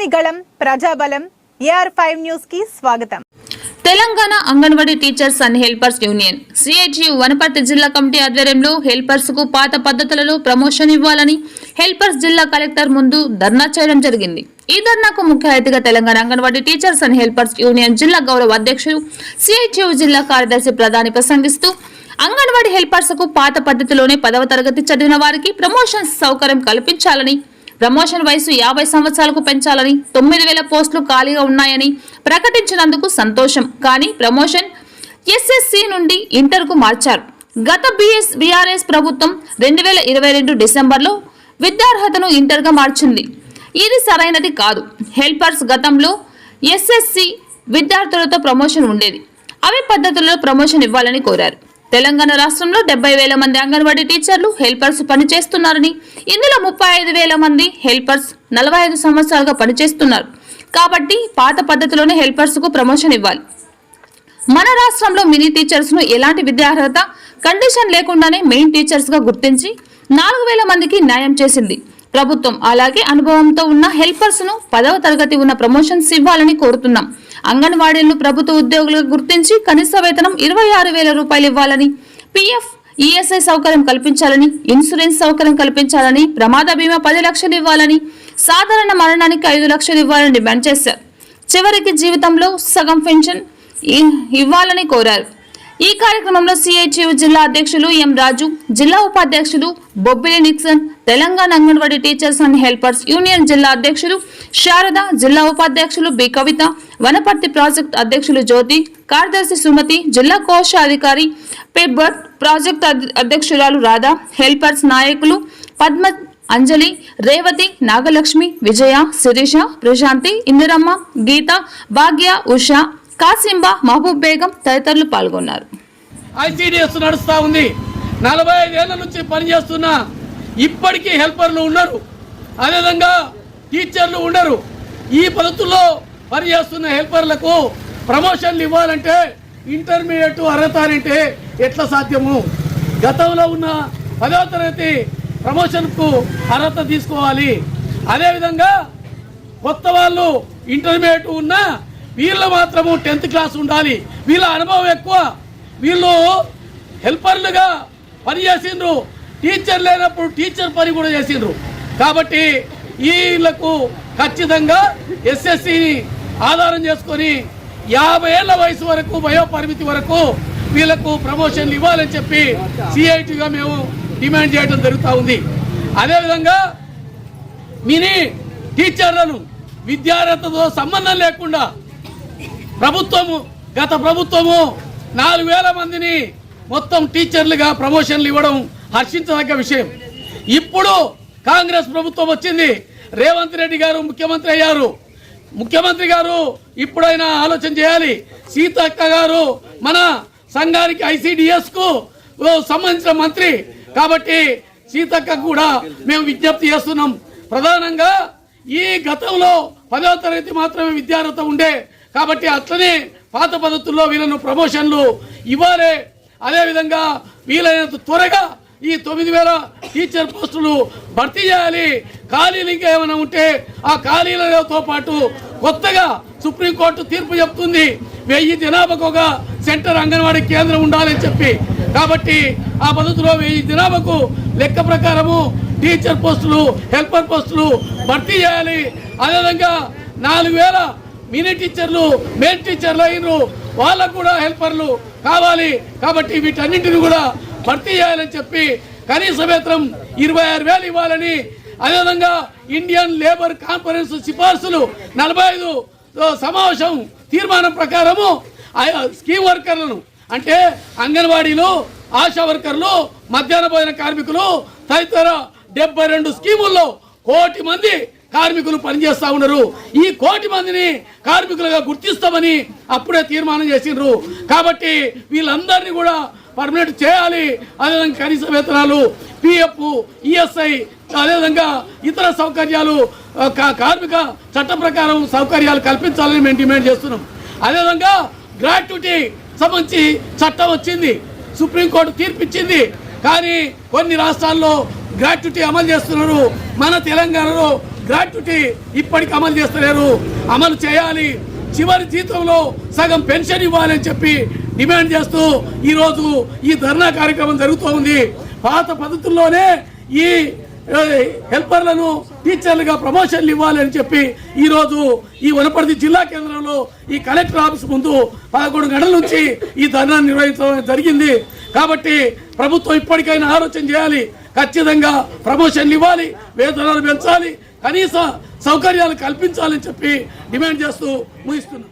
ప్రజని గళం ప్రజాబలం AR5 news కి స్వాగతం. Telangana anganwadi teachers and helpers union CHU Wanaparthy జిల్లా కమిటీ ఆధ్వర్యంలో హెల్పర్స్ కు పాత పద్ధతులలో ప్రమోషన్ ఇవ్వాలని హెల్పర్స్ జిల్లా కలెక్టర్ ముందు ధర్నా చేయడం జరిగింది. ఈ ధర్నాకు ముఖ్య అతిథిగా Telangana anganwadi teachers and helpers union జిల్లా గౌరవ అధ్యక్షుడు CHU జిల్లా కార్యదర్శి ప్రధాని ప్రసంగిస్తూ అంగన్వాడీ హెల్పర్స్ కు పాత పద్ధతిలోనే 10వ తరగతి చదివిన వారికి ప్రమోషన్ సౌకర్యం కల్పించాలని, ప్రమోషన్ వయసు 50 సంవత్సరాలకు పెంచాలని, 9000 పోస్టులు ఖాళీగా ఉన్నాయని ప్రకటించినందుకు సంతోషం. కానీ ప్రమోషన్ SSC నుండి ఇంటర్ కు మార్చారు. గత BRS ప్రభుత్వం 2022 డిసెంబర్లో విద్యార్హతను ఇంటర్ గా మార్చింది. ఇది సరైనది కాదు. హెల్పర్స్ గతంలో SSC విద్యార్థులతో ప్రమోషన్ ఉండేది. అవే పద్ధతుల్లో ప్రమోషన్ ఇవ్వాలని కోరారు. తెలంగాణ రాష్ట్రంలో 70,000 మంది అంగన్వాడీ టీచర్లు హెల్పర్స్ పనిచేస్తున్నారని, ఇందులో 35,000 మంది హెల్పర్స్ 45 సంవత్సరాలుగా పనిచేస్తున్నారు. కాబట్టి పాత పద్ధతిలోనే హెల్పర్స్ కు ప్రమోషన్ ఇవ్వాలి. మన రాష్ట్రంలో మినీ టీచర్స్ ను ఎలాంటి విద్యార్హత కండిషన్ లేకుండానే మెయిన్ టీచర్స్ గా గుర్తించి 4,000 మందికి న్యాయం చేసింది ప్రభుత్వం. అలాగే అనుభవంతో ఉన్న హెల్పర్స్ ను 10వ తరగతి ఉన్న ప్రమోషన్స్ ఇవ్వాలని కోరుతున్నాం. అంగన్వాడీలను ప్రభుత్వ ఉద్యోగులుగా గుర్తించి కనీస వేతనం 26,000 రూపాయలు ఇవ్వాలని, PF ESI సౌకర్యం కల్పించాలని, ఇన్సూరెన్స్ సౌకర్యం కల్పించాలని, ప్రమాద బీమా 10 లక్షలు ఇవ్వాలని, సాధారణ మరణానికి 5 లక్షలు ఇవ్వాలని డిమాండ్ చేశారు. చివరికి జీవితంలో సగం పెన్షన్ ఇవ్వాలని కోరారు. ఈ కార్యక్రమంలో CHU జిల్లా అధ్యక్షులు M రాజు, జిల్లా ఉపాధ్యక్షులు Bobbili Nixon, Telangana anganwadi teachers and helpers union జిల్లా అధ్యక్షులు శారద, జిల్లా ఉపాధ్యక్షులు B కవిత, వనపర్తి ప్రాజెక్ట్ అధ్యక్షులు జ్యోతి, కార్యదర్శి సుమతి, జిల్లా కోశాధికారి పెబ్బర్, ప్రాజెక్ట్ అధ్యక్షురాలు రాధా, హెల్పర్స్ నాయకులు పద్మ, అంజలి, రేవతి, నాగలక్ష్మి, విజయ, శిరీష, ప్రశాంతి, ఇందిరమ్మ, గీత, భాగ్య, ఉషా, కాసింబా, మహబూబ్ బేగం తదితరులు పాల్గొన్నారు. ICDS నడుస్తూ ఉంది. 45 ఏళ్ల నుంచి పనిచేస్తున్న ఇప్పటికీ హెల్పర్లు ఉన్నారు, అదేవిధంగా టీచర్లు ఉండరు. ఈ పద్ధతుల్లో పనిచేస్తున్న హెల్పర్లకు ప్రమోషన్లు ఇవ్వాలంటే ఇంటర్మీడియట్ అర్హత అంటే ఎట్లా సాధ్యము? గతంలో ఉన్న 10వ తరగతి ప్రమోషన్కు అర్హత తీసుకోవాలి. అదేవిధంగా కొత్త వాళ్ళు ఇంటర్మీడియట్ ఉన్నా వీళ్ళు మాత్రము 10th క్లాస్ ఉండాలి. వీళ్ళ అనుభవం ఎక్కువ. వీళ్ళు హెల్పర్లుగా పనిచేసిండ్రు, టీచర్ లేనప్పుడు టీచర్ పని కూడా చేసిండ్రు. కాబట్టి వీళ్ళకు ఖచ్చితంగా SSCని ఆధారం చేసుకొని 50 ఏళ్ల వయసు వరకు, వయోపరిమితి వరకు వీళ్ళకు ప్రమోషన్లు ఇవ్వాలని చెప్పి CITగా మేము డిమాండ్ చేయడం జరుగుతూ ఉంది. అదేవిధంగా మినీ టీచర్లను విద్యార్హతతో సంబంధం లేకుండా గత ప్రభుత్వము 4,000 మందిని మొత్తం టీచర్లుగా ప్రమోషన్లు ఇవ్వడం హర్షించదగ్గ విషయం. ఇప్పుడు కాంగ్రెస్ ప్రభుత్వం వచ్చింది, రేవంత్ రెడ్డి గారు ముఖ్యమంత్రి అయ్యారు. ముఖ్యమంత్రి గారు ఇప్పుడైనా ఆలోచన చేయాలి. సీతక్క గారు మన సంఘానికి ICDS కు సంబంధించిన మంత్రి కాబట్టి సీతక్క కూడా మేము విజ్ఞప్తి చేస్తున్నాం. ప్రధానంగా ఈ గతంలో 10వ తరగతి మాత్రమే విద్యార్హత ఉండే కాబట్టి అట్లనే పాత పద్ధతుల్లో వీళ్ళను ప్రమోషన్లు ఇవ్వాలి. అదేవిధంగా వీలైనంత త్వరగా ఈ 9,000 టీచర్ పోస్టులు భర్తీ చేయాలి. ఖాళీలు ఇంకా ఏమైనా ఉంటే ఆ ఖాళీలతో పాటు కొత్తగా సుప్రీంకోర్టు తీర్పు చెప్తుంది 1000 జనాభాకు ఒక సెంటర్ అంగన్వాడీ కేంద్రం ఉండాలని చెప్పి. కాబట్టి ఆ పద్ధతిలో 1000 జనాభాకు లెక్క ప్రకారము టీచర్ పోస్టులు, హెల్పర్ పోస్టులు భర్తీ చేయాలి. అదేవిధంగా 4,000 మినీ టీచర్లు, మెయిన్ టీచర్లు అయినరు, వాళ్ళకు కూడా హెల్పర్లు కావాలి. కాబట్టి వీటన్నింటిని కూడా భర్తీ చేయాలని చెప్పి కనీస వేతనం 26,000 ఇవ్వాలని, అదేవిధంగా ఇండియన్ లేబర్ కాన్ఫరెన్స్ సిఫార్సులు 45 సమావేశం తీర్మానం ప్రకారము స్కీమ్ వర్కర్లను అంటే అంగన్వాడీలు, ఆశా వర్కర్లు, మధ్యాహ్న భోజన కార్మికులు తదితర 72 స్కీముల్లో 1 కోటి మంది కార్మికులు పనిచేస్తా ఉన్నారు. ఈ 1 కోటి మందిని కార్మికులుగా గుర్తిస్తామని అప్పుడే తీర్మానం చేసిండ్రు. కాబట్టి వీళ్ళందరినీ కూడా పర్మనెంట్ చేయాలి. అదేవిధంగా కనీస వేతనాలు, PF ESI, అదేవిధంగా ఇతర సౌకర్యాలు కార్మిక చట్టం ప్రకారం సౌకర్యాలు కల్పించాలని మేము డిమాండ్ చేస్తున్నాం. అదేవిధంగా గ్రాట్యుటీ సంబంధించి చట్టం వచ్చింది, సుప్రీంకోర్టు తీర్పిచ్చింది. కానీ కొన్ని రాష్ట్రాల్లో గ్రాట్యుటీ అమలు చేస్తున్నారు. మన తెలంగాణలో గ్రాట్యుటీ ఇప్పటికి అమలు చేస్తలేరు. అమలు చేయాలి. చివరి జీతంలో సగం పెన్షన్ ఇవ్వాలని చెప్పి డిమాండ్ చేస్తూ ఈరోజు ఈ ధర్నా కార్యక్రమం జరుగుతూ ఉంది. పాత పద్ధతుల్లోనే ఈ హెల్పర్లను టీచర్లుగా ప్రమోషన్లు ఇవ్వాలని చెప్పి ఈరోజు ఈ వనపర్తి జిల్లా కేంద్రంలో ఈ కలెక్టర్ ఆఫీస్ ముందు 11 గంటల నుంచి ఈ ధర్నా నిర్వహించడం జరిగింది. కాబట్టి ప్రభుత్వం ఇప్పటికైనా ఆలోచన చేయాలి. ఖచ్చితంగా ప్రమోషన్లు ఇవ్వాలి, వేతనాలు పెంచాలి, కనీస సౌకర్యాలు కల్పించాలని చెప్పి డిమాండ్ చేస్తూ ముగిస్తున్నాం.